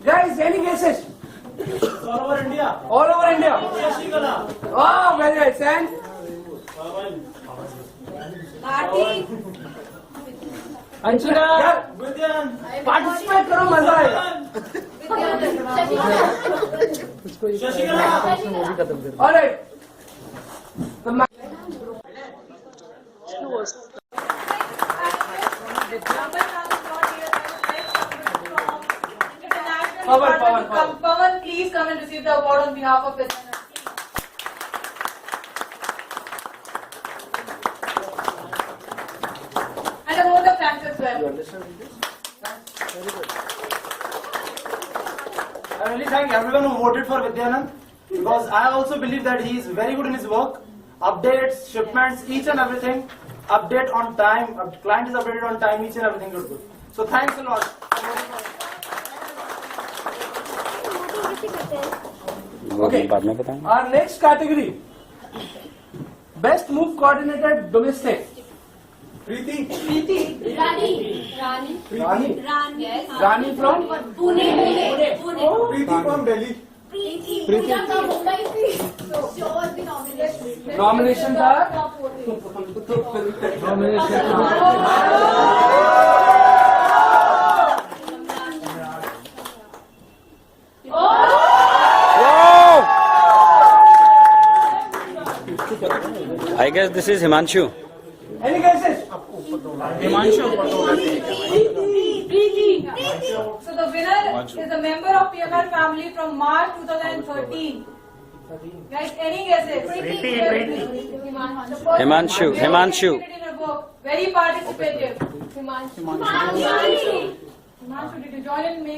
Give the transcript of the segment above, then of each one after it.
Guys, any guesses? All over India. All over India. Shashikala. Oh, very nice. And Anshika. यार Vidyan. Participate करो, मजा आएगा. Shashikala. All right. Pawan, please come and receive the award on behalf of the and a vote of thanks as well. I really thank everyone who voted for Vidyanand because I also believe that he is very good in his work. Updates, shipments, each and everything. Update on time. Client is updated on time. Each and everything is good. So thanks a lot. Okay. Our next category, best move coordinated domestic. Preeti. Rani from Pune. Preeti from Delhi. Nominations are I guess this is Himanshu. any guesses? So the winner is a member of PMR family from March 2013. Guys, any guesses? Himanshu. Very participative. Himanshu, did you join in me?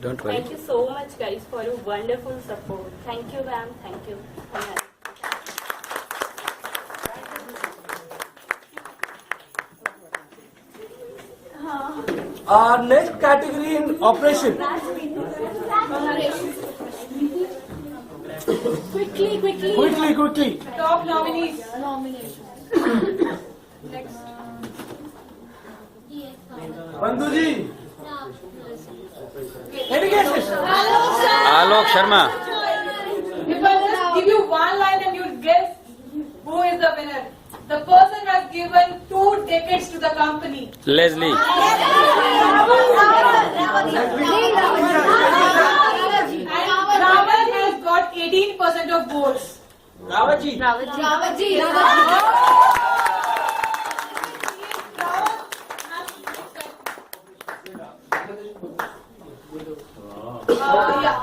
Don't worry. Thank you so much, guys, for your wonderful support. Thank you, ma'am. Thank you. Our next category in operation. Quickly. Top nominees. Bandhu ji. Any guesses? Alok Sharma. If I just give you one line and you guess who is the winner. The person has given 2 decades to the company. Leslie. And Ravan has got 18% of votes.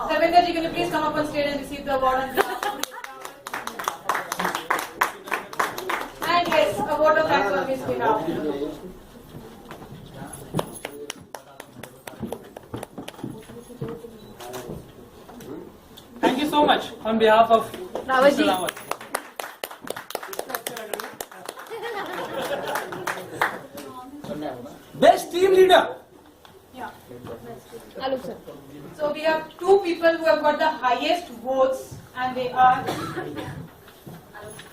Ravinder ji, can you please come up on stage and receive the award on behalf of and yes, a vote of thanks on his behalf. Thank you so much on behalf of Rawat ji. Mr. Rawat. Best team leader. Yeah. So we have 2 people who have got the highest votes and they are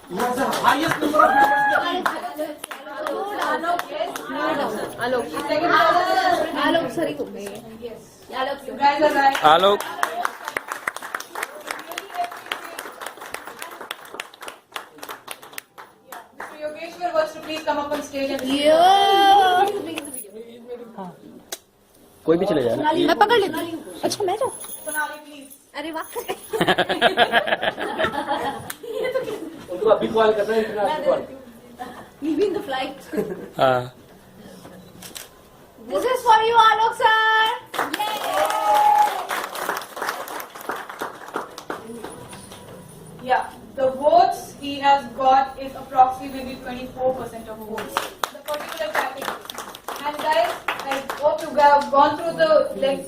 He has the highest number of members in the team. You guys are right. Alok. Mr. Yogeshwar was to please come up on stage and कोई भी चले जाए ना. मैं पकड़ लेती हूँ. अच्छा मैं जाऊँ. Sonali, please. अरे वाह. उनको अभी कॉल करना है international call. Leaving the flight. हाँ. This is for you, Alok sir. received maybe 24% of votes. The particular category. And guys, I hope you have gone through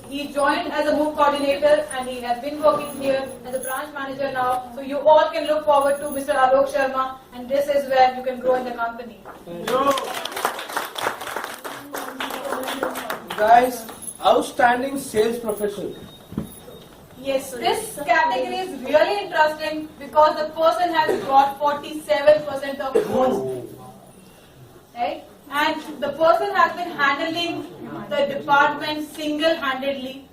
he joined as a move coordinator and he has been working here as a branch manager now. So you all can look forward to Mr. Alok Sharma, and this is where you can grow in the company. Guys, outstanding sales professional. Yes, this category is really interesting because the person has got 47% of votes. Right? And the person has been handling the department single-handedly.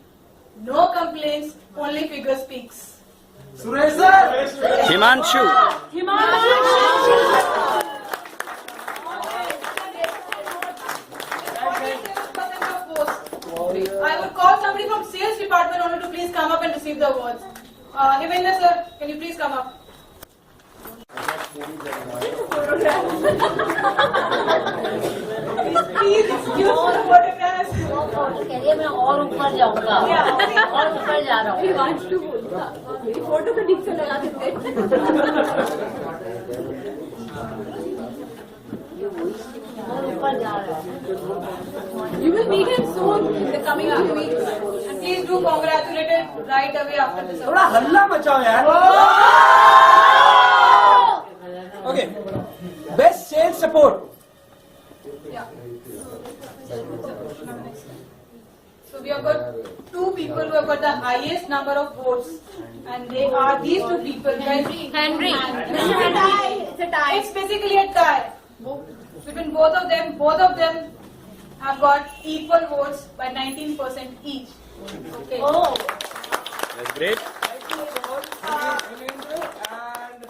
No complaints, only figure speaks. Suresh sir. Himanshu. I would call somebody from sales department only to please come up and receive the awards. Himendra sir, can you please come up? Please excuse the photographs. कहिए मैं और ऊपर जाऊंगा Yeah. और ऊपर जा रहा हूँ मेरी फोटो तो ठीक से लगा देते और ऊपर जा रहा हूँ You will meet him soon in the coming 2 weeks. And please do congratulate him right away after this. थोड़ा हल्ला मचाओ यार. Okay. Best sales support. Yeah. So we have got 2 people who have got the highest number of votes, and they are these 2 people. Henry It's a tie. It's basically a tie between both of them. Both of them have got equal votes by 19% each. Okay. oh That's great. And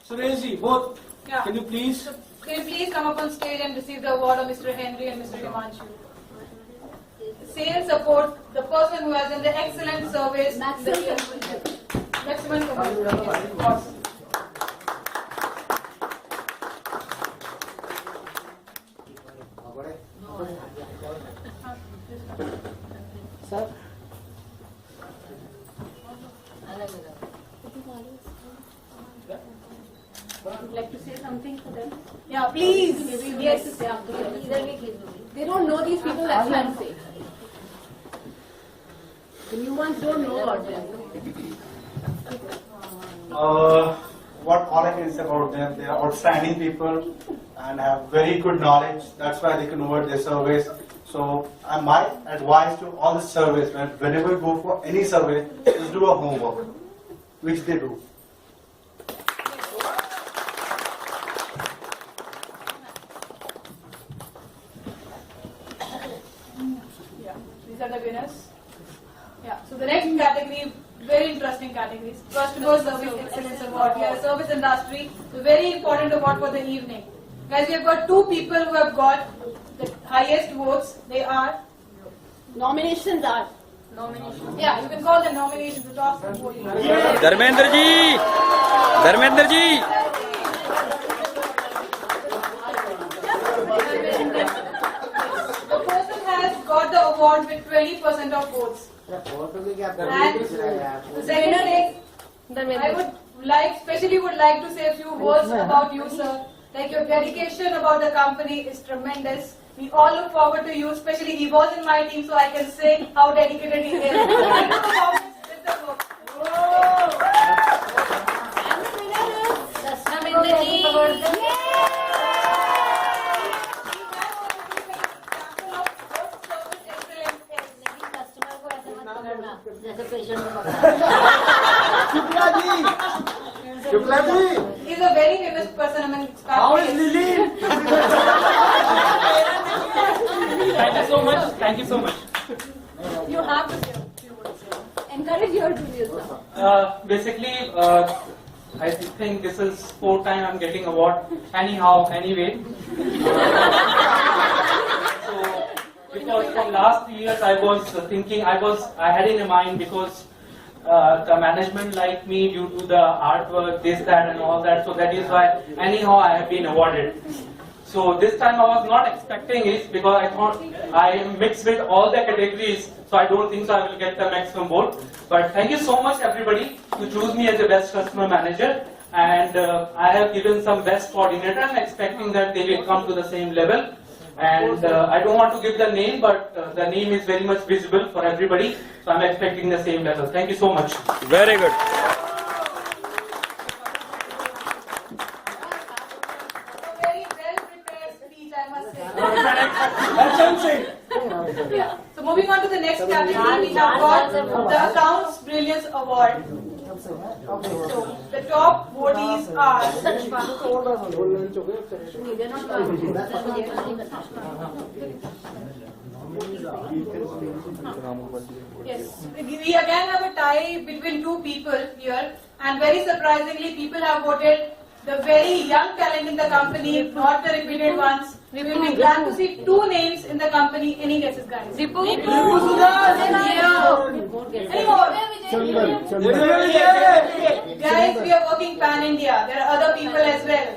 Suresh ji, both. Yeah. Can you please? So, can you please come up on stage and receive the award of Mr. Henry and Mr. Himanshu? Sales support, the person who has done the excellent service. Maximum commitment. Yes, of course. Sir. would like to say something to them Yeah, please. maybe you would Yes. like to say after इधर भी खींच दूँगी they don't know these people that's why I'm saying the new ones don't know about them What all I can say about them, they are outstanding people and have very good knowledge. That's why they can award their service. So my advice to all the surveys, whenever you go for any survey, just do a homework, which they do. Yeah, these are the winners. Yeah, so the next category, very interesting categories. Customer Service Excellence Award. We are a service industry, so very important award for the evening. Guys, we have got 2 people who have got the highest votes. They are, nominations are yeah, you can call the nominations to talk from podium. Dharmendra ji. Dharmendra ji. The person has got the award with 20% of votes. And the second thing, I would especially would like to say a few words about you, sir. Like your dedication about the company is tremendous. We all look forward to you, especially he was in my team, so I can say how dedicated he is. With the work. Customer को ऐसे मत पकड़ना जैसे patient को Shukla ji. Shukla ji. He's a very famous person among How is Lily? Thank you so much. Thank you so much. You have to say a few words. encourage your juniors Basically, I think this is 4th time I'm getting award. Anyhow, anyway. So, because from last 3 years I was thinking, I had in mind because the management liked me due to the artwork, this, that, and all that. So that is why anyhow I have been awarded. So this time I was not expecting it because I thought I am mixed with all the categories, so I don't think so I will get the maximum vote. But thank you so much everybody to choose me as the best customer manager. and I have given some best coordinator. I'm expecting that they will come to the same level. And I don't want to give the name, but the name is very much visible for everybody. So I'm expecting the same level. Thank you so much. Very good. A very well prepared speech, I must say. Yeah. So moving on to the next category, we have got the Accounts Brilliance Award. So the top votees are yes. We again have a tie between two people here, and very surprisingly, people have voted the very young talent in the company, not the repeated ones. We will be glad to see two names in the company. Any guesses, guys? Any more? Guys, we are working pan-India. There are other people as well.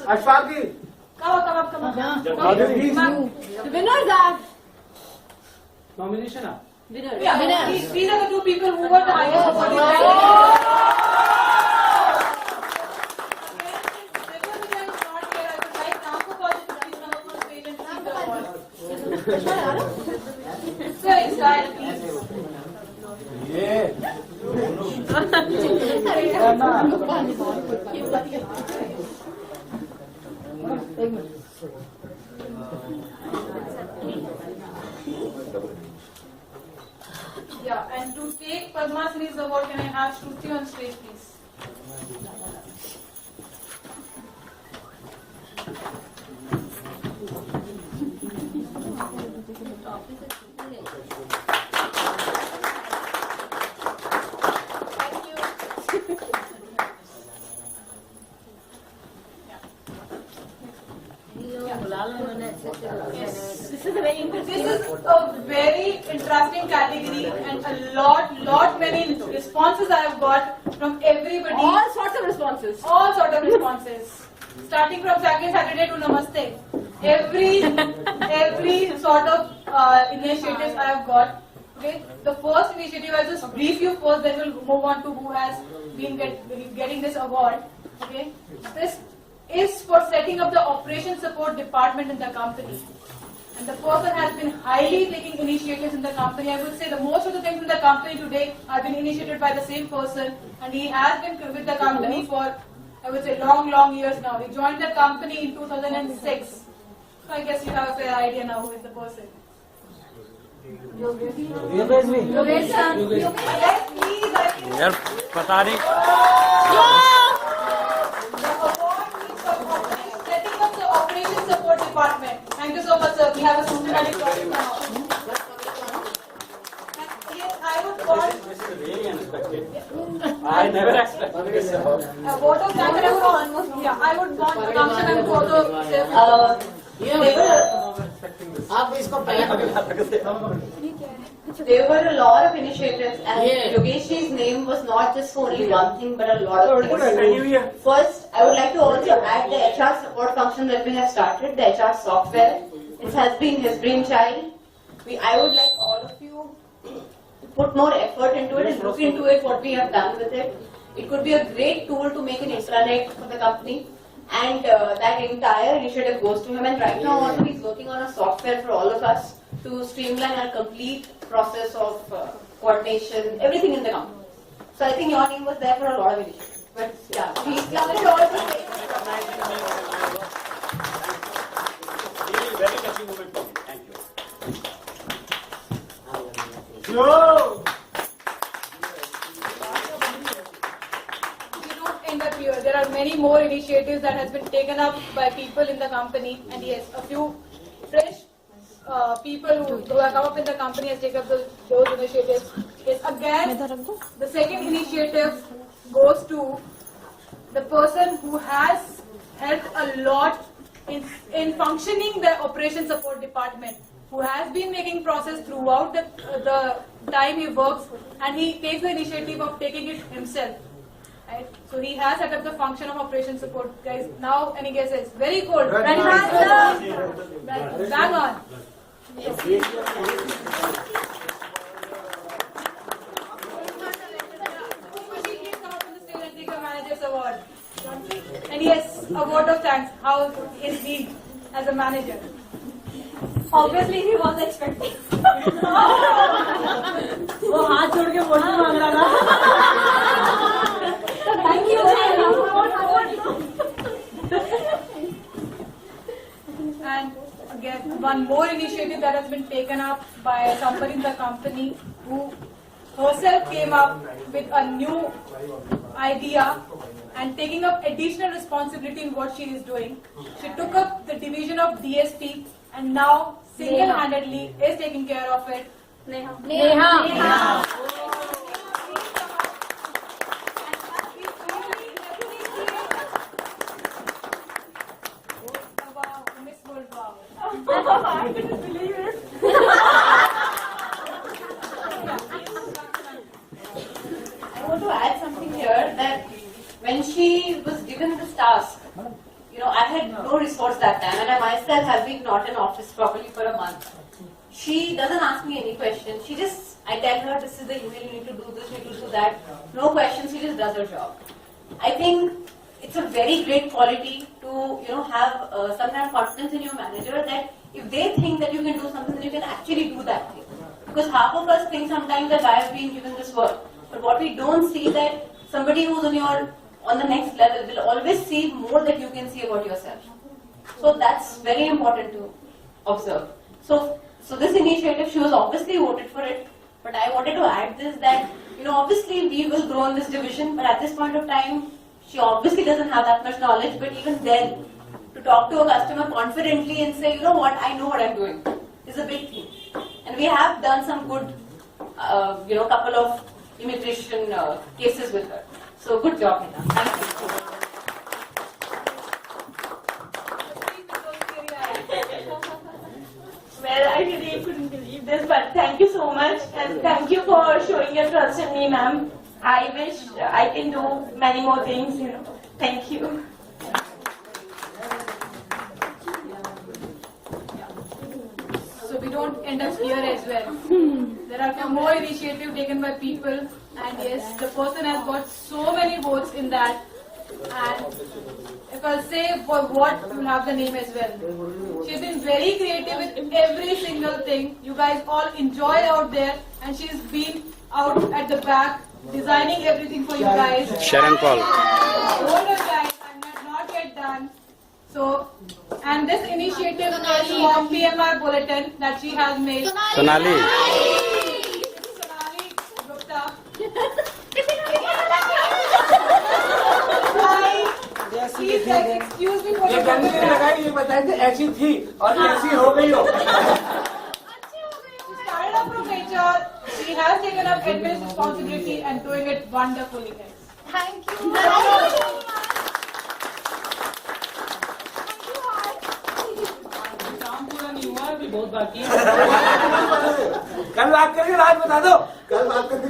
Ashfaqi. Come on. The winners are Nomination? winners. Yeah, these are the two people who got the highest voting. Sir, inside, please. Yeah, and to take Padma Shri's award, can I have Shruti on stage, please? This is a very interesting. This is a very interesting category, and many responses I have got from everybody. All sorts of responses. All sort of responses, starting from Saturday to Namaste. Every sort of initiatives I have got. Okay, the first initiative I'll just brief you first, then we'll move on to who has been getting this award. Okay, this is for setting up the operation support department in the company. And the person has been highly taking initiatives in the company. I would say the most of the things in the company today have been initiated by the same person, and he has been with the company for, I would say, long years now. He joined the company in 2006. So I guess you have a fair idea now who is the person. Yogesh. Yes, please, I think यार पता नहीं the award is for setting up the operation support department. Thank you so much, sir. We have a systematic process now. And yes, I would want Really unexpected. I never expected this. a vote of thanks. Yeah, I would want Akshan and Kodo. There were a lot of initiatives, and Yogesh's name was not just for only one thing, but a lot of things. First, I would like to also add the HR support function that we have started, the HR software. It has been his brainchild. I would like all of you to put more effort into it and look into it, what we have done with it. It could be a great tool to make an intranet for the company. And that entire initiative goes to him. And right now also he's working on a software for all of us to streamline our complete process of coordination, everything in the company. So I think your name was there for a lot of initiatives. But yeah, please come and also say. Really very touching moment for me. Thank you. Yo! We don't end up here. There are many more initiatives that has been taken up by people in the company, and yes, a few fresh people who have come up in the company has taken up those initiatives. Yes, again, the second initiative goes to the person who has helped a lot in functioning the operation support department, who has been making process throughout the time he works, and he takes the initiative of taking it himself. Right? So he has set up the function of operation support. Guys, now any guesses? Very cold. Right. Bang on. Yes. how is he as a manager? Obviously he was expecting. वो हाथ जोड़ के vote मांग रहा था. Thank you. And again, one more initiative that has been taken up by somebody in the company who herself came up with a new idea and taking up additional responsibility in what she is doing. She took up the division of DSP and now single-handedly is taking care of it. Neha. Wow, Miss World, wow. I couldn't believe it. I want to add something here that when she was given this task, I had no resource that time and I myself have been not in office properly for a month. She doesn't ask me any questions. I tell her this is the email, you need to do this, you need to do that. No questions, she just does her job. I think it's a very great quality to have some kind of confidence in your manager that if they think that you can do something, then you can actually do that thing. Because half of us think sometimes that I have been given this work, but what we don't see that somebody who's on the next level will always see more that you can see about yourself. So that's very important to observe. So this initiative, she was obviously voted for it, but I wanted to add this that, obviously we will grow in this division, but at this point of time, she obviously doesn't have that much knowledge, but even then, to talk to a customer confidently and say, I know what I'm doing, is a big thing. And we have done some good, couple of immigration cases with her. So good job, Neha. Thank you. Well, I really couldn't believe this, but thank you so much, and thank you for showing your trust in me, ma'am. I wish I can do many more things, Thank you. So we don't end up here as well. There are few more initiatives taken by people, and yes, the person has got so many votes in that. And if I'll say for what, you'll have the name as well. She's been very creative with every single thing. You guys all enjoy out there, and she's been out at the back designing everything for you guys. Sharon Paul. Hold on, guys, I'm not yet done. So, and this initiative is from PMR Bulletin that she has made. Sonali. Sonali Gupta. Please, excuse me for ये गंदी नहीं लगाई, ये बताएं कि ऐसी थी और ऐसी हो गई हो. Started up from HR. She has taken up admin responsibility and doing it wonderfully, guys. Thank you. काम पूरा नहीं हुआ, अभी बहुत बाकी है. कल बात करेंगे, आज बता दो. कल बात करके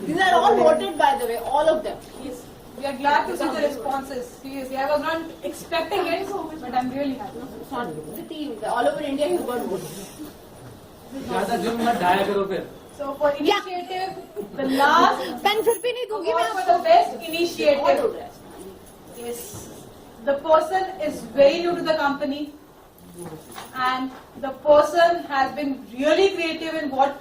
These are all voted, by the way, all of them. Yes. We are glad to see the responses. Seriously, I was not expecting it, but I'm really happy. The team, all over India, he's got voted. ज़्यादा जुर्म मत ढाया करो फिर. So for initiative, the last award for the best initiative. Yes. The person is very new to the company, and the person has been really creative in what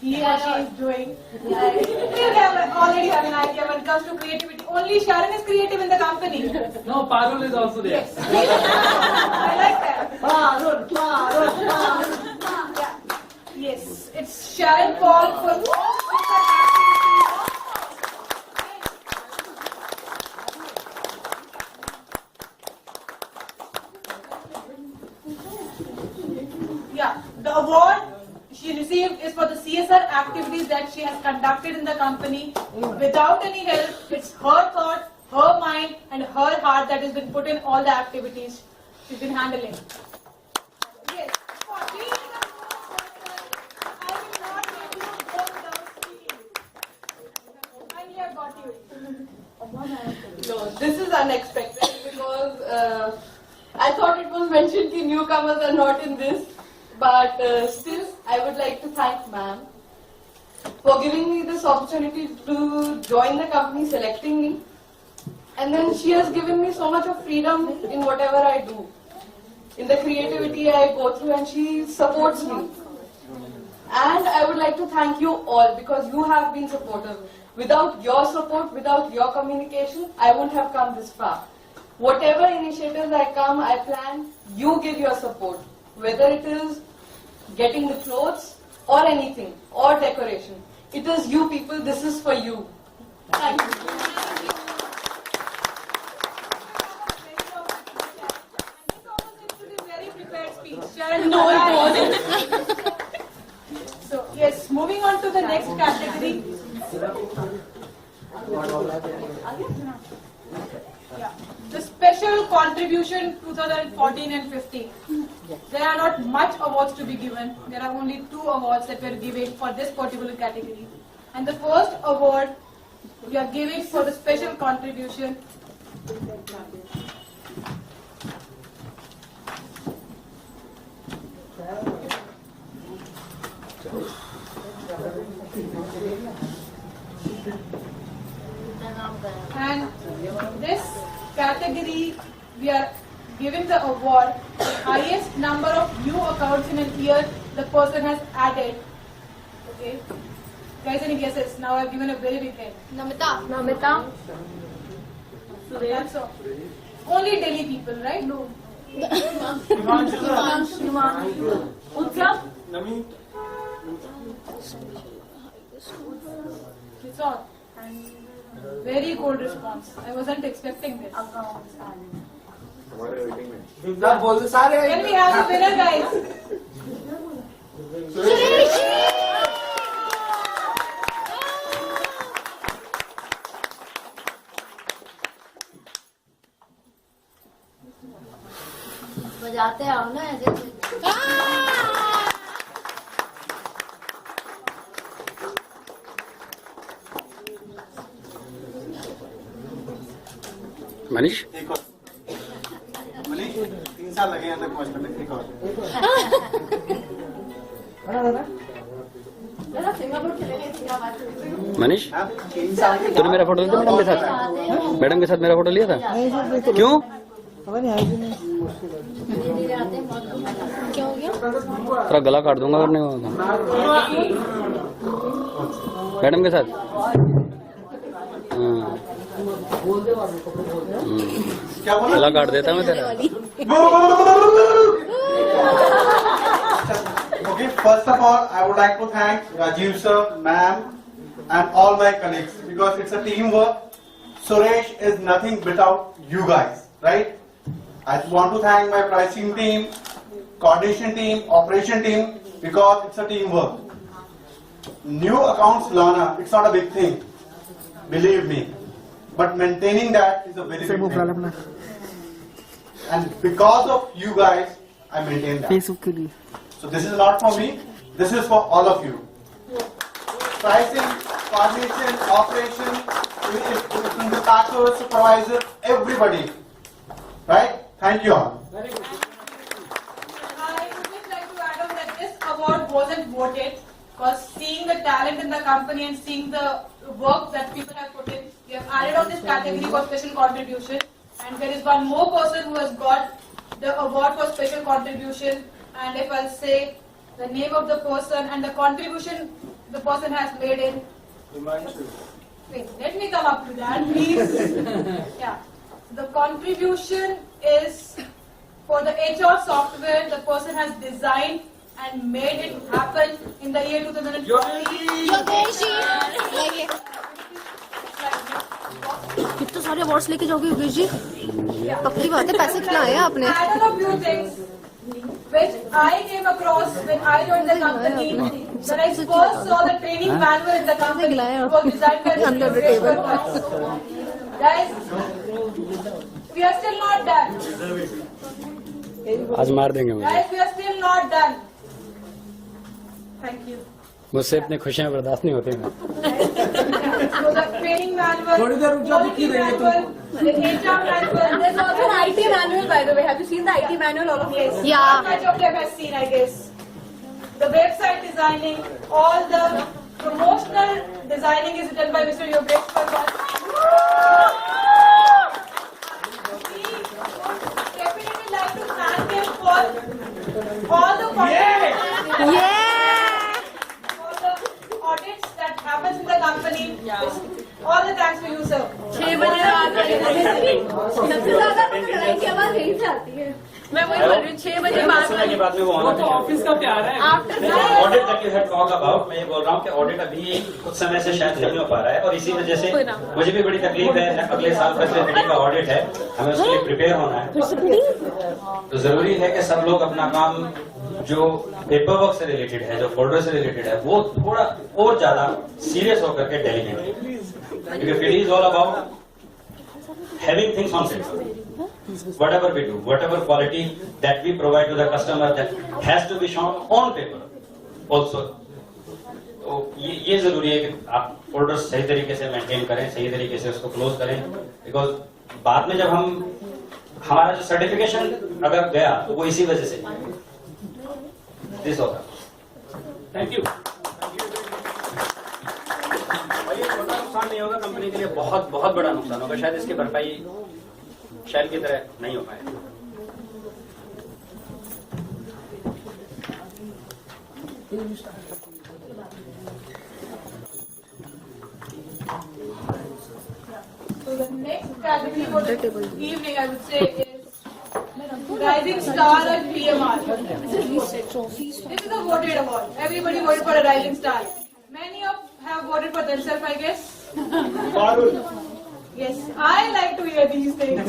he or she is doing. You already have an idea when it comes to creativity. Only Sharon is creative in the company. No, Parul is also there. Yes. I like that. Yeah. Yes, it's Sharon Paul for yeah, the award she received is for the CSR activities that she has conducted in the company without any help. It's her thought, her mind, and her heart that has been put in all the activities she's been handling. Yes. For being a I will not let you go without speaking. Finally, I got you. No, this is unexpected because I thought it was mentioned that newcomers are not in this. But still, I would like to thank ma'am for giving me this opportunity to join the company, selecting me. And then she has given me so much of freedom in whatever I do. In the creativity I go through, and she supports me. And I would like to thank you all because you have been supportive. Without your support, without your communication, I wouldn't have come this far. Whatever initiatives I plan, you give your support. Whether it is getting the clothes or anything, or decoration. It is you people, this is for you. Thank you. No, it wasn't. So, yes, moving on to the next category. Yeah. The special contribution 2014 and 15. There are not much awards to be given. There are only 2 awards that we are giving for this particular category. And the first award we are giving for the special contribution and this category we are giving the award the highest number of new accounts in a year the person has added. Okay. Guys, any guesses? Now I've given a very big hint. Namita. That's all. Only Delhi people, right? No. Utsav? It's all. Very good response. I wasn't expecting this. Can we have the winner, guys? बजाते आओ ना ऐसे मनीष एक और मनीष 3 साल लगे यहाँ तक पहुँचने में एक और मनीष तूने मेरा फोटो लिया था मैडम के साथ मेरा फोटो लिया था क्यों तेरा गला काट दूंगा करने को मैडम के साथ गला काट देता मैं तेरा Okay, first of all, I would like to thank Rajiv sir, ma'am, and all my colleagues because it's a teamwork. Suresh is nothing without you guys, right? I want to thank my pricing team, coordination team, operation team because it's a teamwork. New accounts, Lana, it's not a big thing, believe me. But maintaining that is a very big thing. And because of you guys, I maintain that. So this is not for me, this is for all of you. Pricing, coordination, operation, in the packer, supervisor, everybody. Right? Thank you all. I would just like to add on that this award wasn't voted because seeing the talent in the company and seeing the work that people have put in, we have added on this category for special contribution. And there is one more person who has got the award for special contribution. And if I'll say the name of the person and the contribution the person has made in. Wait, let me come up to that, please. Yeah. The contribution is for the HR software the person has designed and made it happen in the year 2014. कितने सारे awards लेके जाओगे योगेश जी पक्की बात है पैसे खिलाए हैं आपने Added a few things which I came across when I joined the company. When I first saw the training manual in the company, it was designed by Under the table. Guys, we are still not done. आज मार देंगे मुझे Guys, we are still not done. Thank you. मुझसे इतनी खुशियाँ बर्दाश्त नहीं होती हैं So the training manual, quality manual, the HR manual. There's also an IT manual, by the way. Have you seen the IT manual? All of you? Yes. Yeah. Not much of them has seen, I guess. The website designing, all the promotional designing is done by Mr. Yogesh Parwal. सबसे ज्यादा लड़ाई की आवाज यही से आती है। मैं वही बोल रही हूँ 6 बजे के बाद में वो वो तो ऑफिस का प्यार है। Audit that you had talk about, मैं ये बोल रहा हूँ कि ऑडिट अभी कुछ समय से शायद नहीं हो पा रहा है, और इसी वजह से मुझे भी बड़ी तकलीफ है। अगले साल फैसिलिटी का ऑडिट है, हमें उसके लिए प्रिपेयर होना है। तो जरूरी है कि सब लोग अपना काम जो पेपर वर्क से रिलेटेड है, जो फोल्डर से रिलेटेड है, वो थोड़ा और ज्यादा सीरियस होकर के डेलीगेट, क्योंकि it is all about having things on paper. Whatever we do, whatever quality that we provide to the customer, that has to be shown on paper also. तो ये जरूरी है कि आप फोल्डर्स सही तरीके से मेंटेन करें, सही तरीके से उसको क्लोज करें, बिकॉज बाद में जब हमारा जो सर्टिफिकेशन अगर गया तो वो इसी वजह से दिस होगा। Thank you. ये छोटा नुकसान नहीं होगा, कंपनी के लिए बहुत बहुत बड़ा नुकसान होगा। शायद इसकी भरपाई शैल की तरह नहीं हो पाए। So the next category for the evening, I would say, is Rising Star at PMR. This is a voted award. Everybody voted for a Rising Star. Many of have voted for themselves, I guess. Yes, I like to hear these things.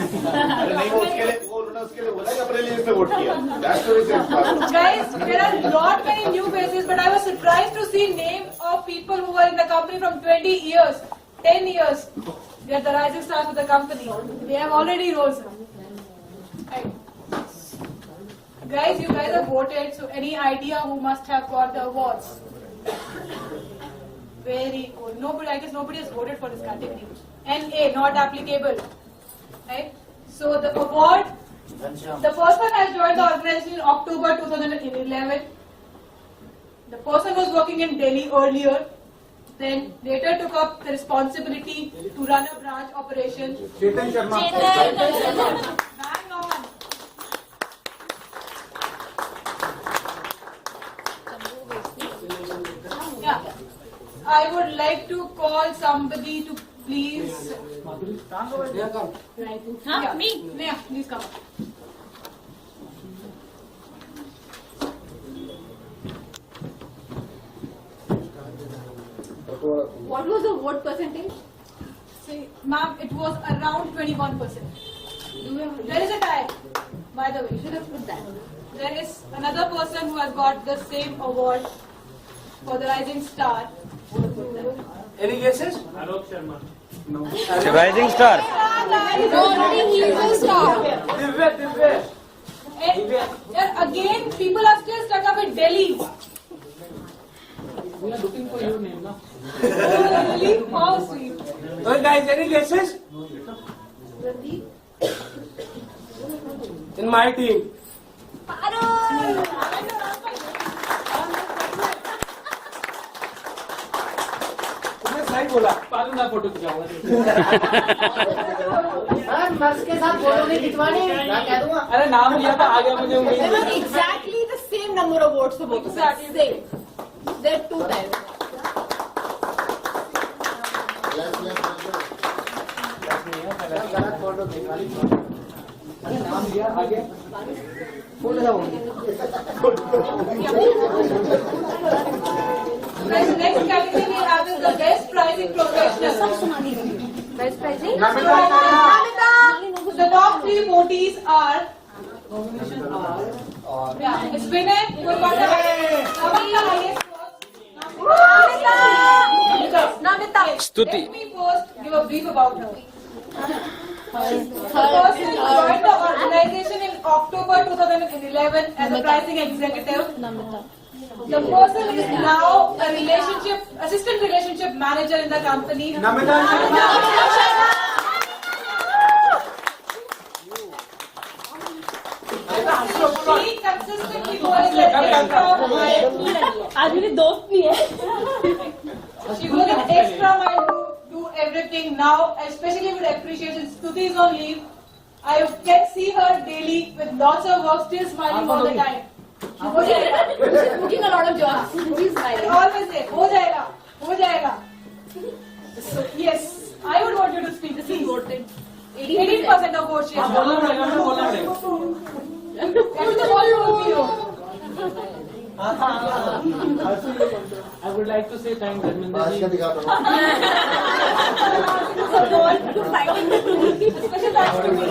Guys, there are not many new faces, but I was surprised to see names of people who were in the company from 20 years, 10 years. They are the rising stars of the company. They have already risen. Right. Guys, you guys have voted, so any idea who must have got the awards? Very cool. Nobody, I guess nobody has voted for this category. NA, not applicable. Right? So the award, the person has joined the organization in October 2011. The person was working in Delhi earlier, then later took up the responsibility to run a branch operation. Chetan Sharma. Hang on. Yeah. I would like to call somebody to please. Yeah, me. Yeah, please come. What was the vote percentage? See, ma'am, it was around 21%. There is a tie, by the way. You should have put that. There is another person who has got the same award for the Rising Star. Any guesses? Alok Sharma. No. Rising star. He is a star. Divya. And again, people are still stuck up in Delhi. We are looking for your name, na? Really? How sweet. So guys, any guesses? In my team. तुमने सही बोला। पालू ना photo खिंचाऊंगा। Musk के साथ photo नहीं खिंचवानी, मैं कह दूंगा। अरे नाम लिया था, आ गया मुझे उम्मीद। It was exactly the same number of votes for both of us. Same. There are 2 times. नाम लिया आगे। Guys, next category we have is the best pricing professional. Best pricing? The top 3 votees are. Yeah, it's Vinay, who got the highest votes. Namita. स्तुति। Let me first give a brief about her. The person joined the organization in October 2011 as a pricing executive. The person is now a assistant relationship manager in the company. Namita Sharma. She consistently goes the extra mile. आज मेरी दोस्त भी है। She goes an extra mile to do everything now, especially with appreciation. Stuti is on leave. I can see her daily with lots of work, still smiling all the time. She's putting a lot of jobs. She's smiling. Always say, हो जाएगा, हो जाएगा. So yes, I would want you to speak. This is voted. 18% of votes she has got. बोलना पड़ेगा ना, बोलना पड़ेगा. That is the whole rule. I would like to say thanks, Dharmendra ji. Special thanks to me.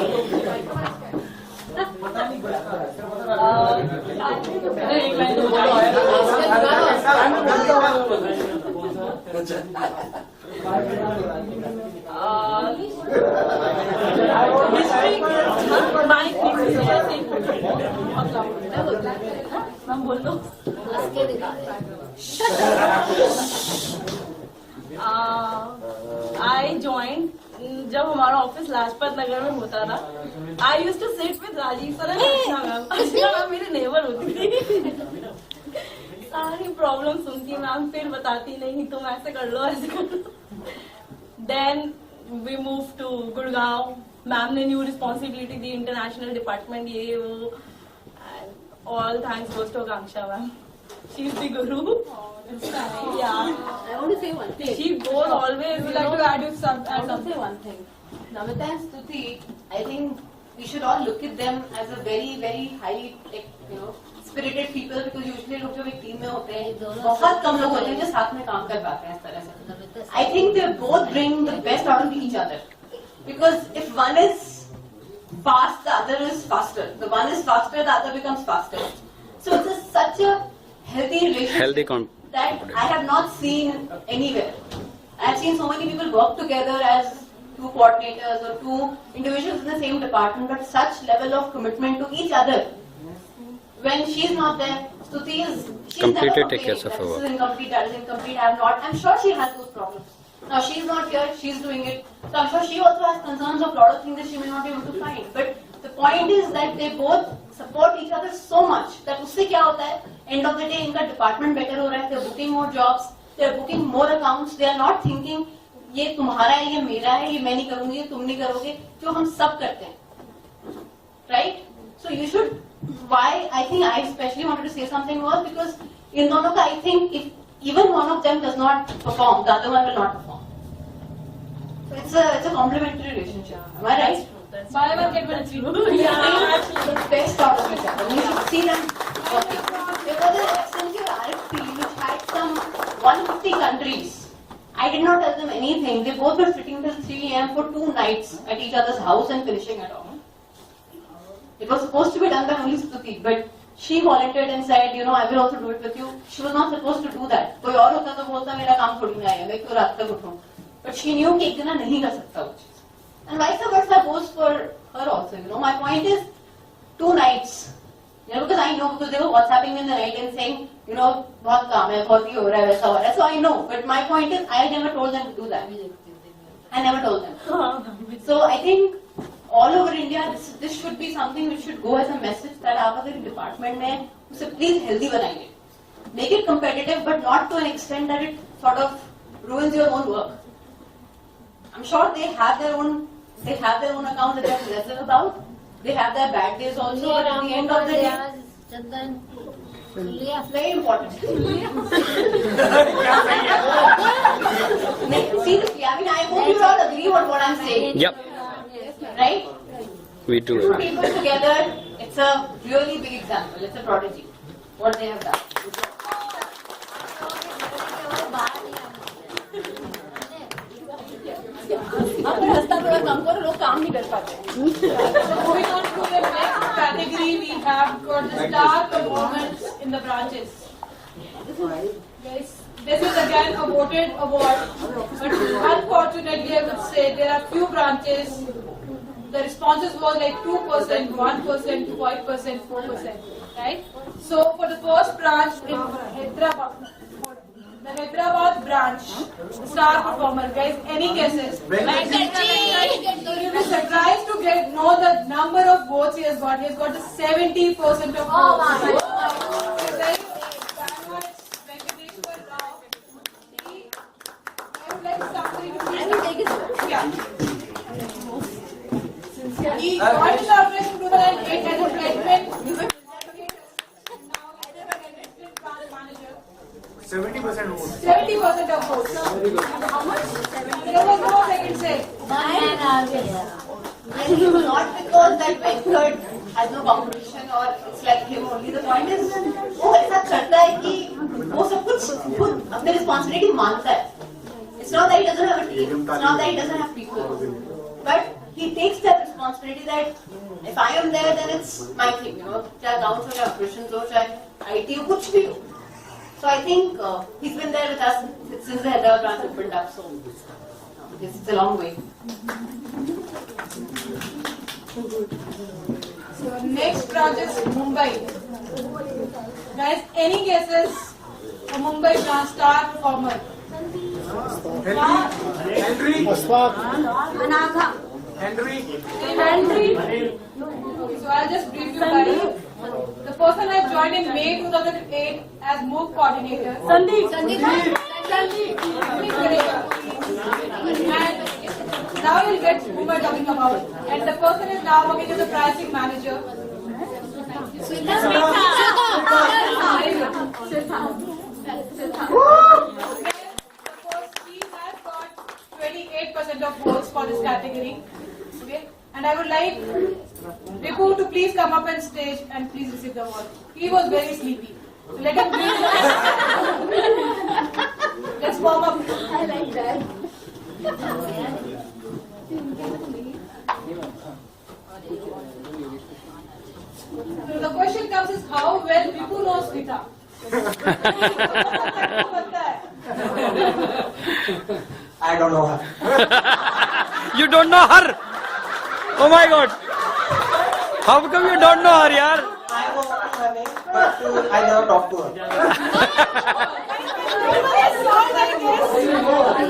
एक line तो बोलो. बोल दो. I joined जब हमारा ऑफिस लाजपत नगर में होता था. I used to sit with Rajiv sir and Archana ma'am. Archana ma'am मेरी नेबर होती थी. सारी प्रॉब्लम सुनती मैम, फिर बताती नहीं तुम ऐसे कर लो ऐसे कर लो. Then we move to Gurgaon. Ma'am ने न्यू रिस्पॉन्सिबिलिटी दी, इंटरनेशनल डिपार्टमेंट ये वो. All thanks goes to Akanksha ma'am. She's the guru. Yeah. I want to say one thing. She goes always. Would you like to add some? I want to say one thing. Namita and Stuti, I think we should all look at them as a very, very highly, spirited people, because usually लोग जब एक team में होते हैं, बहुत कम लोग होते हैं जो साथ में काम कर पाते हैं इस तरह से. I think they both bring the best out of each other, because if one is fast, the other is faster. The one is faster, the other becomes faster. So it's such a healthy relationship that I have not seen anywhere. I have seen so many people work together as two coordinators or two individuals in the same department, but such level of commitment to each other. When she's not there, Stuti is completely take care of her work. This is incomplete, that is incomplete. I'm sure she has those problems. Now she's not here, she's doing it. So I'm sure she also has concerns of a lot of things that she may not be able to find. But the point is that they both support each other so much that उससे क्या होता है? End of the day इनका department better हो रहा है. They're booking more jobs, they're booking more accounts. They are not thinking ये तुम्हारा है, ये मेरा है, ये मैं नहीं करूँगी, ये तुम नहीं करोगे. जो हम सब करते हैं, right? So you should. Why I think I especially wanted to say something was because in दोनों का I think if even one of them does not perform, the other one will not perform. So it's a complementary relationship. Am I right? Buy one get one free. Yeah, the best out of each other. You should see them working. There was an Accenture RFP which had some 150 countries. I did not tell them anything. They both were sitting till 3 a.m. for 2 nights at each other's house and finishing it all. It was supposed to be done by only Stuti, but she volunteered and said, I will also do it with you. She was not supposed to do that. कोई और होता तो बोलता मेरा काम थोड़ी ना है, मैं क्यों रात तक उठूं. But she knew कि इतना नहीं कर सकता वो चीज. And vice versa goes for her also. My point is 2 nights. Because I know, because they were WhatsApping me in the night and saying, बहुत काम है, बहुत ही हो रहा है, वैसा हो रहा है. So I know. But my point is, I never told them to do that. I never told them. So I think all over India, this should be something which should go as a message that आप अगर department में उसे please healthy बनाइए. Make it competitive, but not to an extent that it sort of ruins your own work. I'm sure they have their own accounts that they're pleasant about. They have their bad days also, but at the end of the day, very important. Seriously, I mean, I hope you all agree on what I'm saying. Yep. Right? We do. Two people together, it's a really big example. It's a prodigy. What they have done. अगर हंसता थोड़ा कम करो, लोग काम नहीं कर पाते. Moving on to the next category, we have got the star performance in the branches. Guys, this is again a voted award, but unfortunately I would say there are few branches. The responses were like 2%, 1%, 5%, 4%, right? So for the first branch in Hyderabad, the Hyderabad branch, the star performer, guys, any guesses? You'll be surprised to know the number of votes he has got. He has got the 70% of votes. He got his operation in 2008 as a freshman. 70% votes. 70% of votes. How much? There was no second say. And it's not because that Venkat has no competition or it's like him only. The point is, वो ऐसा करता है कि वो सब कुछ खुद अपनी responsibility मानता है. It's not that he doesn't have a team. It's not that he doesn't have people. But he takes that responsibility that if I am there, then it's my thing. You know, चाहे accounts हो, चाहे operations हो, चाहे IT हो, कुछ भी हो. So I think he's been there with us since the Hyderabad branch opened up. So it's a long way. So next branch is Mumbai. Guys, any guesses for Mumbai branch star performer? Henry. Anagha. Henry. Okay, so I'll just brief you guys. The person has joined in May 2008 as MOOC coordinator. Sandeep. And now you'll get who we're talking about. And the person is now working as a pricing manager. He has got 28% of votes for this category. Okay? And I would like Riku to please come up on stage and please receive the award. He was very sleepy. So let him breathe. Let's warm up. I like that. So the question comes is how well Riku knows Vita. I don't know her. You don't know her? Oh my God! How come you don't know her, yaar? I know her name, but I never talked to her.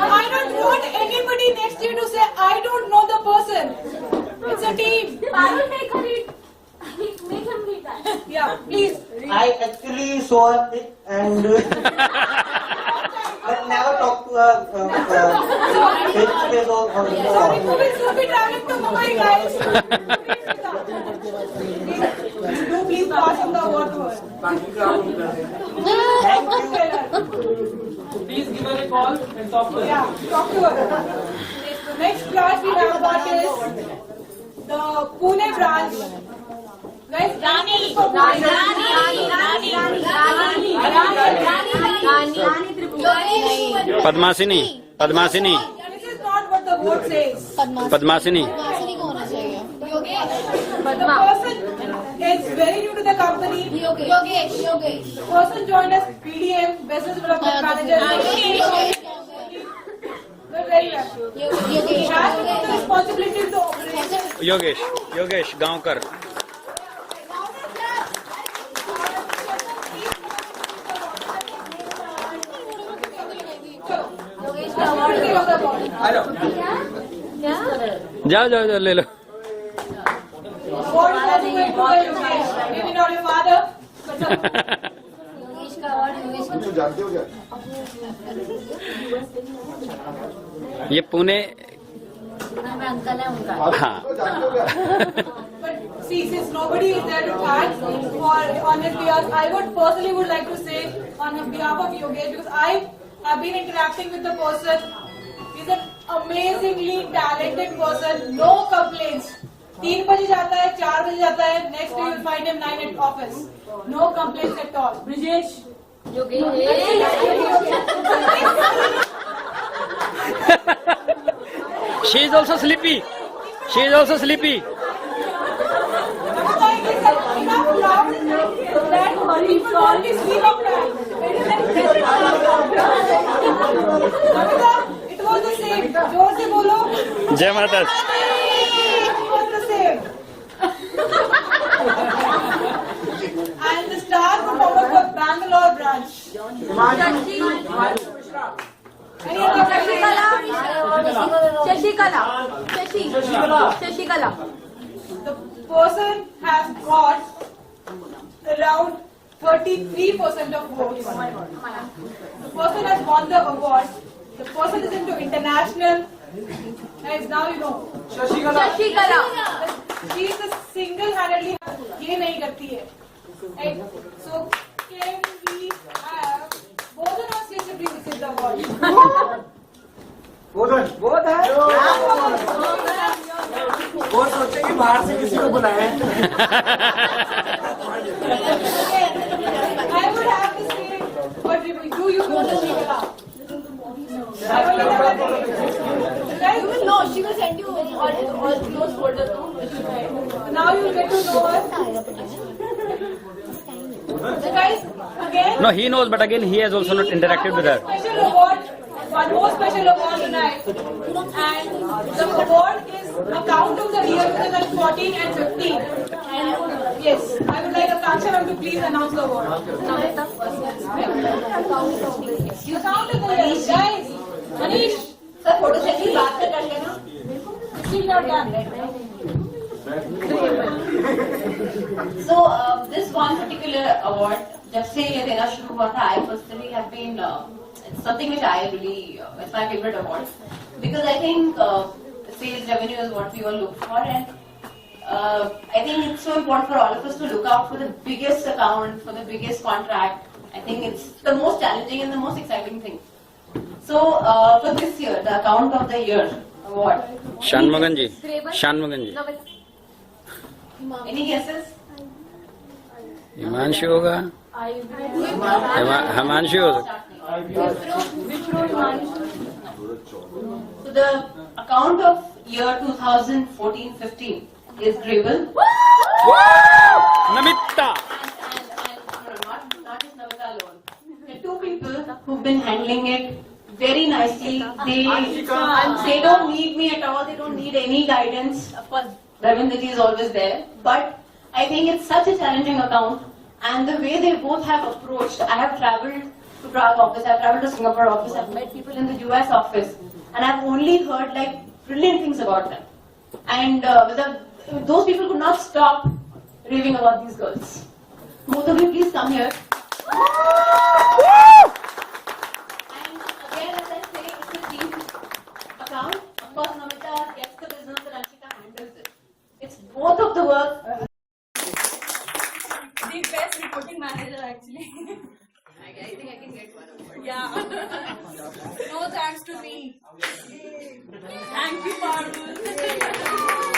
I don't want anybody next to you to say I don't know the person. It's a team. I will make her read. Make him read that. Yeah, please. I actually saw her and but never talked to her face to face or So Riku will soon be traveling to Mumbai, guys. Please pass on the award to her. Please give her a call and talk to her. Yeah, talk to her. The next branch we have got is the Pune branch. Guys, Rani. Padmasini. Padmasini. This is not what the vote says. Padmasini. But the person is very new to the company. Yogesh. The person joined as BDM, Business Development Manager. Very well. He has to take the responsibility to operate. Yogesh Gaonkar. जाओ ले लो. Award is also going to Yogesh. Maybe not your father, but ये पुणे. हाँ. But see, since nobody is there to thank on his behalf, I would like to say on behalf of Yogesh, because I have been interacting with the person. He's an amazingly talented person. No complaints. 3 बजे जाता है, 4 बजे जाता है. Next day you'll find him 9 at office. No complaints at all. Brijesh. She is also sleepy. She is also sleepy. It was the same. जोर से बोलो. जय माता. It was the same. And the star performer for Bangalore branch. Shashikala. The person has got around 33% of votes. The person has won the award. The person is into international. Guys, now you know. Shashikala. She is a single-handedly. ये नहीं करती है. Right? So can we have both on stage to please receive the award? Both है. I would have to say, but do you know the Shikara? Guys, No, she will send you all those folders. now you get to know her. So guys, again. No, he knows, but again, he has also not interacted with her. Special award, one more special award tonight, and the award is Account of the Year 2014 and 15. And yes, I would like Akansha ma'am to please announce the award. Account of the Year, guys. Manish, Sir, photo session baat se kar lena. still not done. So this one particular award, जब से ये देना शुरू हुआ था, I personally have been it's something which I really it's my favorite award because I think sales revenue is what we all look for, and I think it's so important for all of us to look out for the biggest account, for the biggest contract. I think it's the most challenging and the most exciting thing. So for this year, the Account of the Year award. Shanmugan ji. Shanmugan ji. Any guesses? Himanshu होगा, हिमांशु हो सकता। So the Account of Year 2014-15 is Gravel. Namita. And not just Navita alone. There are two people who've been handling it very nicely. They don't need me at all. They don't need any guidance. Of course, Ravindra ji is always there. But I think it's such a challenging account. And the way they both have approached, I have traveled to Prague office, I've traveled to Singapore office, I've met people in the US office, and I've only heard like brilliant things about them. And those people could not stop raving about these girls. Both of you, please come here. And again, as I say, it's a team account. Of course, Namita gets the business and Anshika handles it. It's both of the work. The best reporting manager actually. I think I can get one award. Yeah. No thanks to me. Thank you, Parul.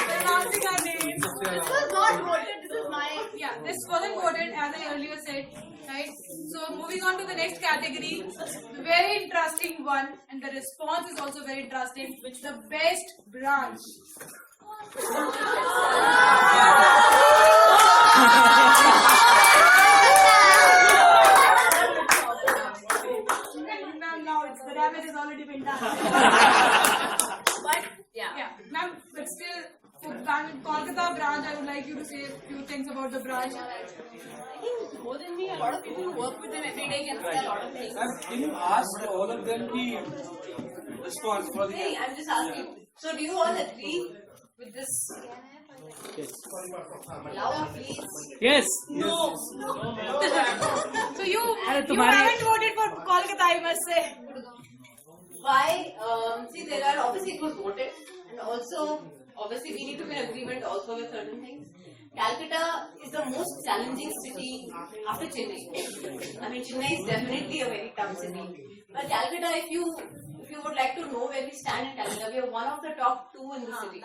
Pronouncing our name. This was not voted, this is my... Yeah, this wasn't voted as I earlier said, right? So moving on to the next category, very interesting one, and the response is also very interesting, which is the best branch. Ma'am, now it's the damage has already been done. But, yeah. Yeah, ma'am, but still, for Kolkata branch, I would like you to say a few things about the branch. I think more than me, a lot of people who work with them every day can say a lot of things. Can you ask all of them the response for the... Hey, I'm just asking. So do you all agree with this? Loud, please. Yes. No. So you haven't voted for Kolkata, I must say. Why? See, there are obviously it was voted, and also obviously we need to be in agreement also with certain things. Calcutta is the most challenging city after Chennai. I mean, Chennai is definitely a very tough city. But Calcutta, if you would like to know where we stand in Calcutta, we are one of the top 2 in the city.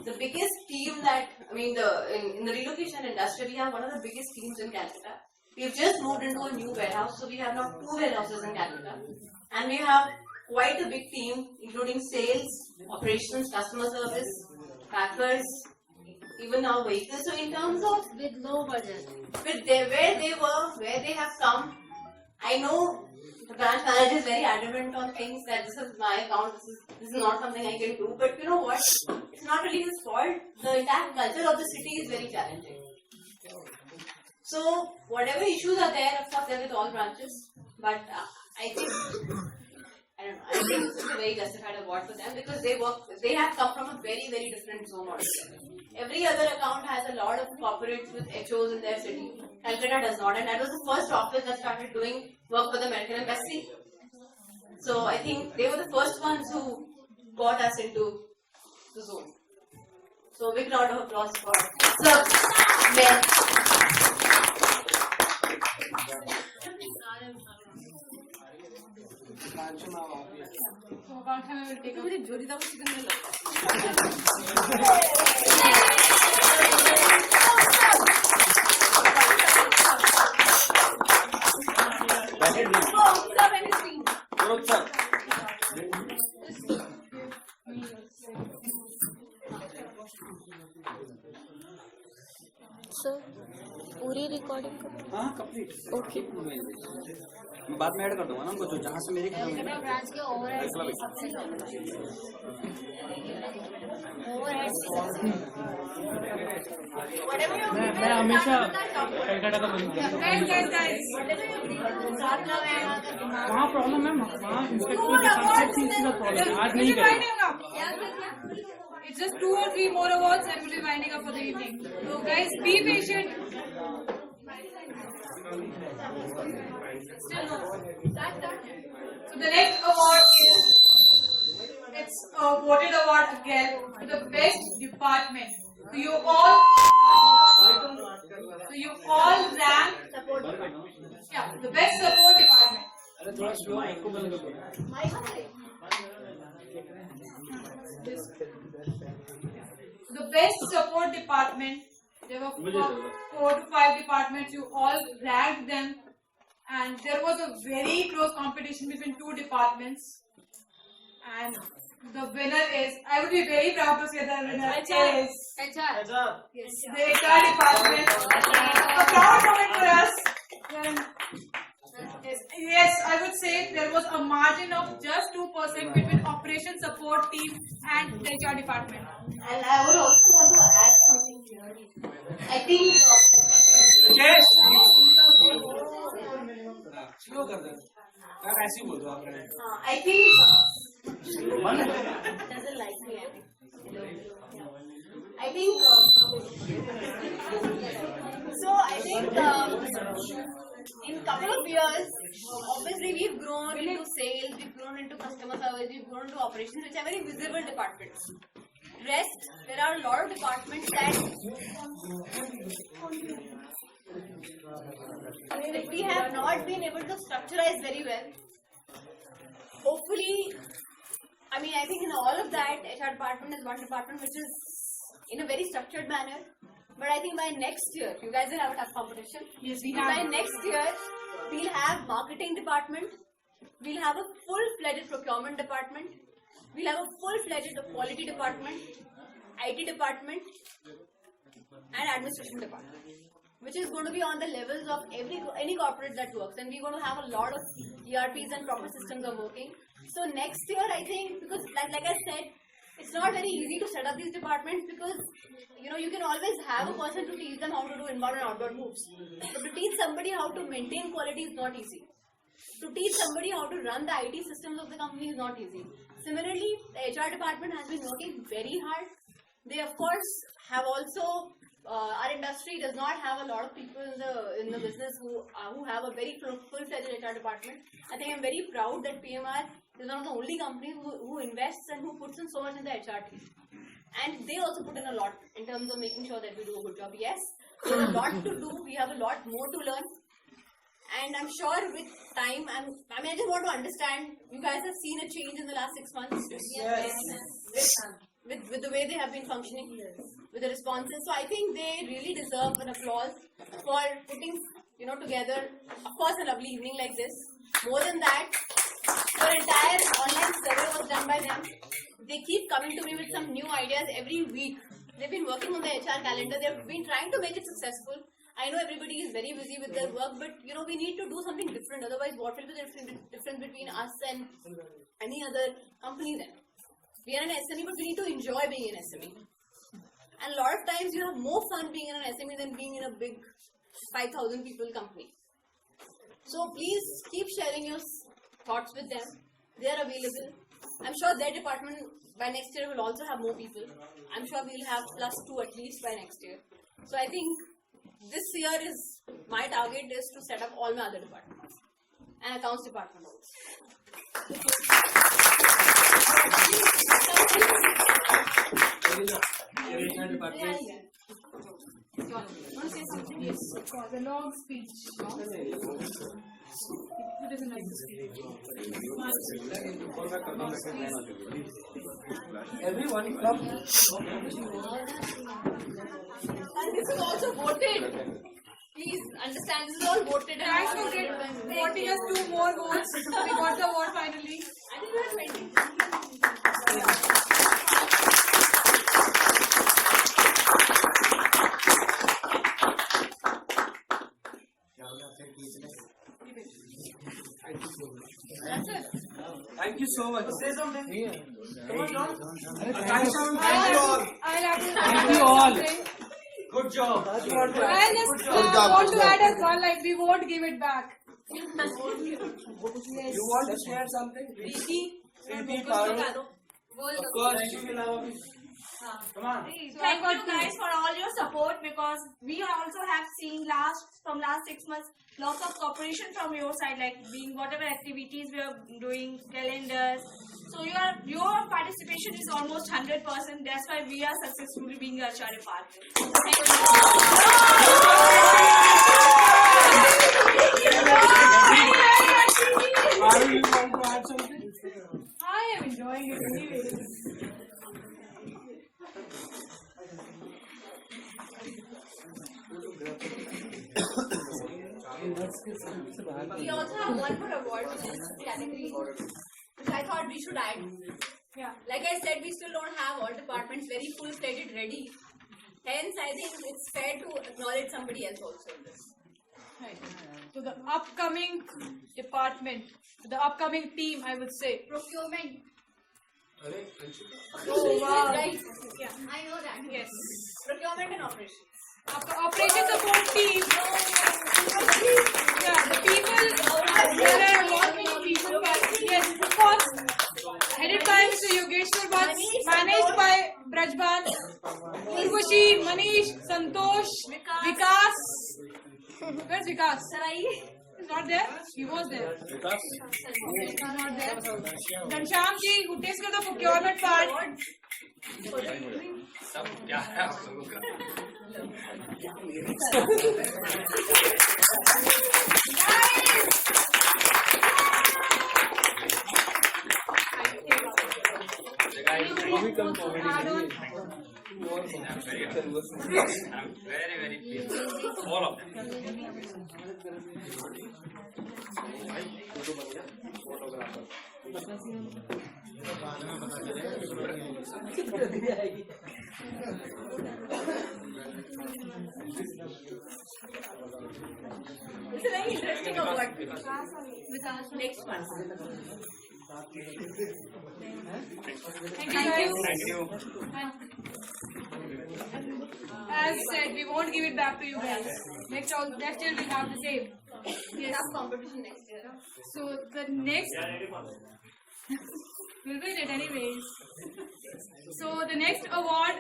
The biggest team that, I mean, in the relocation industry, we have one of the biggest teams in Calcutta. We have just moved into a new warehouse, so we have now 2 warehouses in Calcutta. And we have quite a big team, including sales, operations, customer service, packers, even now vehicles. So in terms of With no budget. where they were, where they have come, I know the branch manager is very adamant on things that this is my account, this is not something I can do. But you know what? It's not really his fault. The entire culture of the city is very challenging. So whatever issues are there, of course, they're with all branches. But I think I think this is a very justified award for them because they have come from a very, very different zone altogether. Every other account has a lot of corporates with HOs in their city. Calcutta does not, and that was the first office that started doing work for the American Embassy. So I think they were the first ones who got us into the zone. So big round of applause for Sir Mayor. So Akanksha ma'am will take मुझे जोरीदा को chicken में लगता sir पूरी recording कर हाँ complete okay मैं बाद में ऐड कर दूंगा ना उनको जो जहाँ से मेरी ब्रांच के ओवरहेड सबसे मैं हमेशा कलकत्ता का बंद किया वहाँ प्रॉब्लम है वहाँ इंस्पेक्टर के साथ चीज का प्रॉब्लम आज नहीं करेंगे It's just 2 or 3 more awards and we'll be winding up for the evening. So guys, be patient. Still no. So the next award is, it's a voted award again to the best department. So you all rank, yeah, the best support department. The best support department, there were 4 to 5 departments, you all ranked them, and there was a very close competition between 2 departments, and the winner is, I would be very proud to say the winner is HR. yes, the HR department. A proud moment for us. Yes, I would say there was a margin of just 2% between operation support team and the HR department. And I would also want to add something here. I think I think doesn't like me. I think so. I think in couple of years, obviously we've grown into sales, we've grown into customer service, we've grown into operations, which are very visible departments. Rest, there are a lot of departments that we have not been able to structurize very well. Hopefully, I mean, I think in all of that, HR department is one department which is in a very structured manner. But I think by next year, you guys will have a tough competition. Yes, we By have. next year, we'll have marketing department, we'll have a full-fledged procurement department, we'll have a full-fledged quality department, IT department, and administration department, which is going to be on the levels of any corporate that works, and we're going to have a lot of ERPs and proper systems are working. So next year, I think, because like I said, it's not very easy to set up these departments because you can always have a person to teach them how to do inbound and outbound moves. But to teach somebody how to maintain quality is not easy. To teach somebody how to run the IT systems of the company is not easy. Similarly, the HR department has been working very hard. They of course have also, our industry does not have a lot of people in the business who have a very full-fledged HR department. I think I'm very proud that PMR is one of the only companies who invests and who puts in so much in the HR team. And they also put in a lot in terms of making sure that we do a good job. Yes, there's a lot to do. We have a lot more to learn. And I'm sure with time, I just want to understand, you guys have seen a change in the last 6 months. Yes. With the way they have been functioning, with the responses. So I think they really deserve an applause for putting, together, of course, a lovely evening like this. More than that, their entire online survey was done by them. They keep coming to me with some new ideas every week. They've been working on the HR calendar. They've been trying to make it successful. I know everybody is very busy with their work, but we need to do something different. Otherwise, what will be the difference between us and any other company then? We are an SME, but we need to enjoy being an SME. And a lot of times you have more fun being in an SME than being in a big 5,000 people company. So please keep sharing your thoughts with them. They are available. I'm sure their department by next year will also have more people. I'm sure we'll have +2 at least by next year. So I think this year my target is to set up all my other departments and accounts department also. Want to say something? Yes. The long speech. Who doesn't like to speak? Everyone come. And this is also voted. Please understand, this is all voted. Thanks for voting us 2 more votes. We got the vote finally. I think we are 20. Thank you so much. Say something. Come on, John. Thank you all. Thank you all. Good job. I just want to add as one line. We won't give it back. You want to share something? Preeti, Parul. Of course. Come on. Thank you guys for all your support, because we also have seen from last 6 months lots of cooperation from your side, like being whatever activities we are doing, calendars. So your participation is almost 100%. That's why we are successfully being a Acharya partner. Thank You want to add something? I am enjoying it anyway. We also have one more award, which is category, which I thought we should add. Yeah. Like I said, we still don't have all departments very full-fledged ready. Hence, I think it's fair to acknowledge somebody else also in this. Right. So the upcoming department, the upcoming team, I would say. Procurement. Oh wow. Right. Yeah. I know that. Yes. Procurement and operations. Operation support team. Yeah, the people, there are a lot many people. Yes, of course. Headed by Mr. Yogeshwar Bhatt, managed by Brajban, Urvashi, Manish, Santosh, Vikas. Where's Vikas? He's not there? He was there. He's not there. Ghanshyam ji, who takes care of the procurement part. I'm very pleased. All of them. It's a very interesting award. Next one. Thank you. As said, we won't give it back to you guys. Next year we have the same. Yes. Tough competition next year. So the next we'll win it anyways. So the next award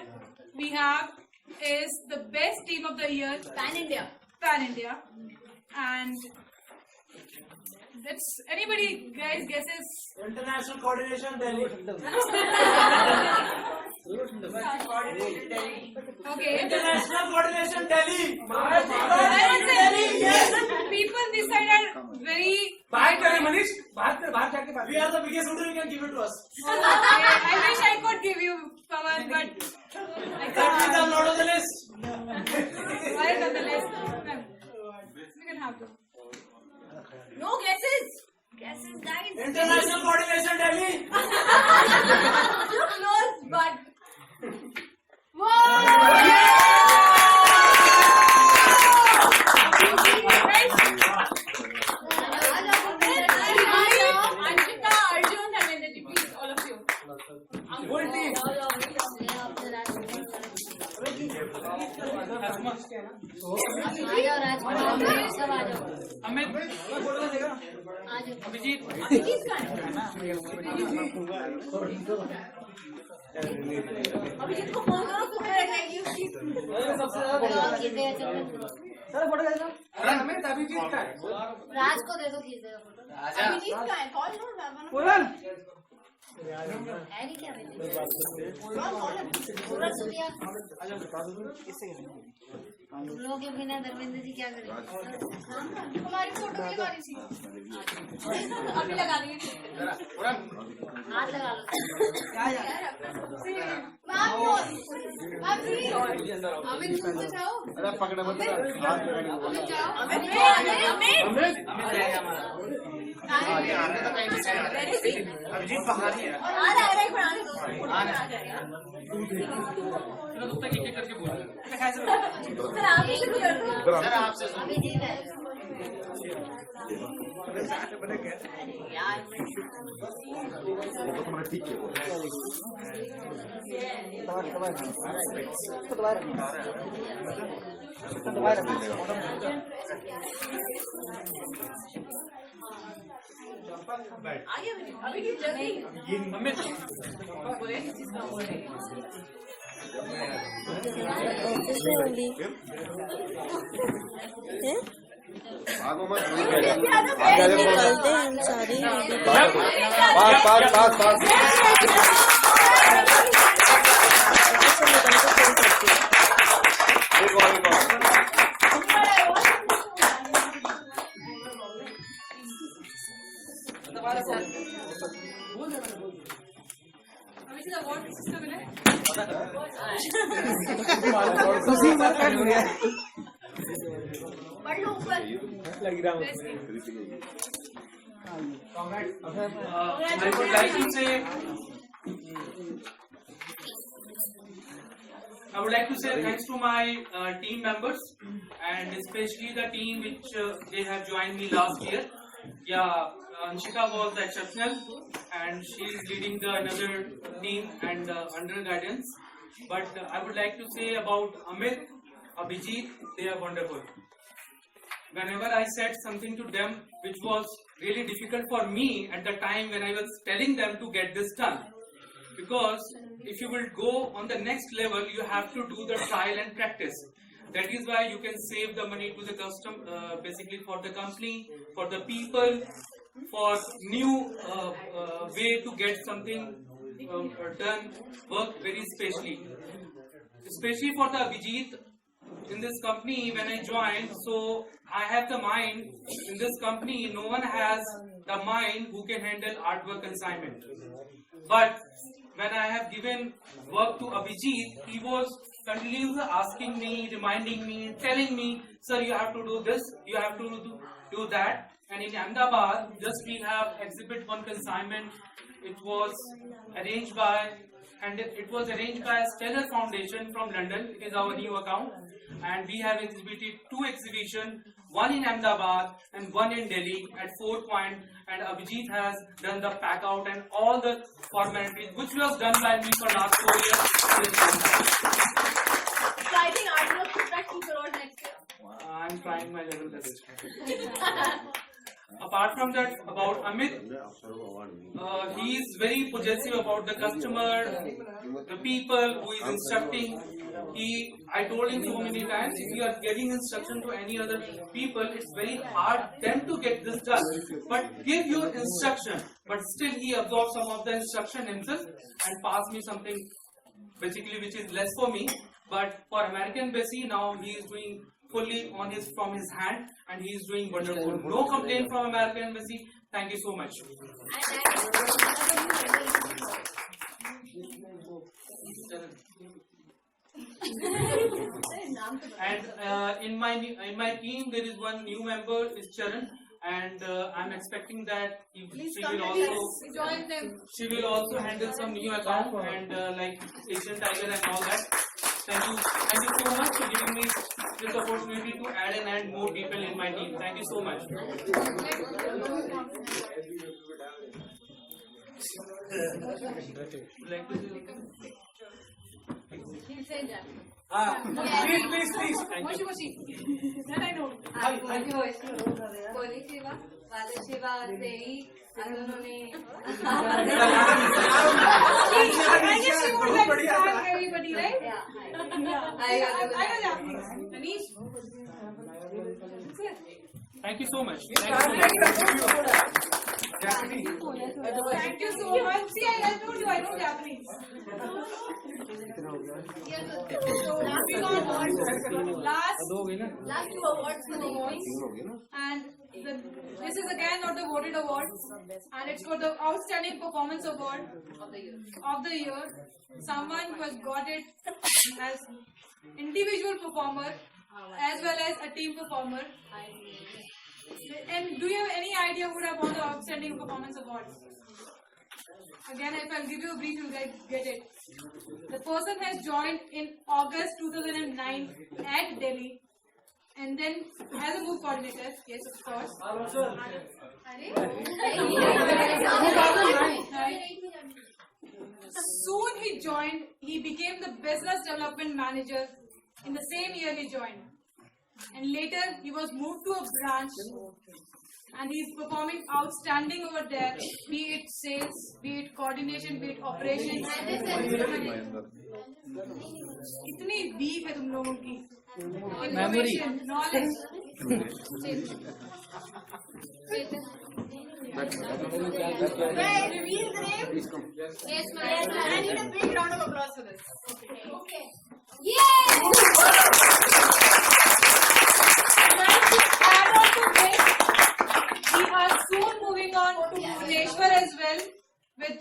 we have is the best team of the year, Pan India. And that's anybody guys guesses. International Coordination Delhi. Okay. International Coordination Delhi. People this side are very. We are the biggest shooter, you can give it to us. Okay, I wish I could give you Pawan, but I That means I'm can't. not on the list. Why is on the list? No. You can have them. No guesses. Guesses, guys. International Coordination Delhi. You're close, but. Anshika, Arjun, and Vendati, please, all of you. Full team. Amit Abhijit Abhijit का है? अभिजीत को phone करो, तुम्हें रहेगी उसकी। अमित अभिजीत का है। राज को दे दो, खींच देगा फोटो। अभिजीत का है, कॉल करो, मैं पूरन पूरा सुनिया हम लोगों के बिना धर्मेंद्र जी क्या करें? हमारी फोटो भी लगानी थी। अभी लगा देंगे। हाथ लगा लो। अमित तुम बचाओ। अरे पकड़े मत अमित जाओ। अमित अभिजीत पहाड़ी है। चलो तब तक एक करके बोलो। सर आपसे अभी जल्दी। अमित ऑफिस में होंगी हैं? निकलते हैं हम सारी I would like to say, thanks to my team members and especially the team which they have joined me last year. Yeah, Anshika was exceptional and she is leading the another team and under guidance. But I would like to say about Amit, Abhijit, they are wonderful. Whenever I said something to them which was really difficult for me at the time when I was telling them to get this done, because if you will go on the next level, you have to do the trial and practice. That is why you can save the money to the basically for the company, for the people, for new way to get something done, work very specially. Especially for the Abhijit, in this company when I joined, so I have the mind, in this company no one has the mind who can handle artwork assignment. But when I have given work to Abhijit, he was continuously asking me, reminding me, telling me, sir, you have to do this, you have to do that. And in Ahmedabad, just we have exhibit one consignment. It was arranged by Stellar Foundation from London. It is our new account, and we have exhibited 2 exhibitions, one in Ahmedabad and one in Delhi at 4 Point. And Abhijit has done the pack out and all the formalities, which was done by me for last 4 years. So I think artwork should crack 2 crore next year. I'm trying my level best. Apart from that, about Amit, he is very possessive about the customer, the people who is instructing. I told him so many times, if you are giving instruction to any other people, it's very hard them to get this done. But give your instruction, but still he absorbs some of the instruction himself and pass me something basically which is less for me. But for American Embassy, now he is doing fully from his hand, and he is doing wonderful. No complaint from American Embassy. Thank you so much. And in my team there is one new member, is Charan, and I'm expecting that she will also handle some new account and like Asian Tiger and all that. Thank you so much for giving me this opportunity to add more people in my team. Thank you so much. Please. Thank you. Then I know. I guess you would like to thank everybody, right? Yeah. I know Japanese. Anish? Thank you so much. Thank you so much. See, I Last 2 awards for the evening. And this is again not the voted award, and it's for the outstanding performance award of the year. Someone who has got it as individual performer as well as a team performer. And do you have any idea who would have won the outstanding performance award? Again, if I'll give you a brief, you'll get it. The person has joined in August 2009 at Delhi, and then as a move coordinator, yes, of course. Soon he became the business development manager in the same year he joined. And later he was moved to a branch, and he's performing outstanding over there, be it sales, be it coordination, be it operations. इतनी deep है तुम लोगों की information, knowledge. Reveal the name. Yes, ma'am. I need a big round of applause for this. Okay. Yay! Add on to this, we are soon moving on to Bhubaneswar as well. With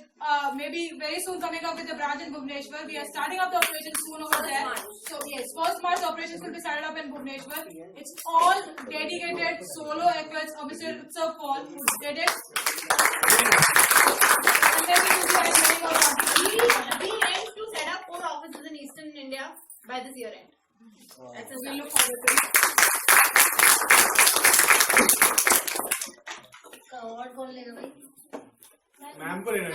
maybe very soon coming up with a branch in Bhubaneswar. We are starting up the operation soon over there. So yes, first March operations will be started up in Bhubaneswar. It's all dedicated solo efforts of Mr. Utsav Paul, who did it. And then we will be running our We aim to set up 4 offices in Eastern India by this year end. That's a we look forward to it. Award कौन लेगा भाई? Ma'am को लेना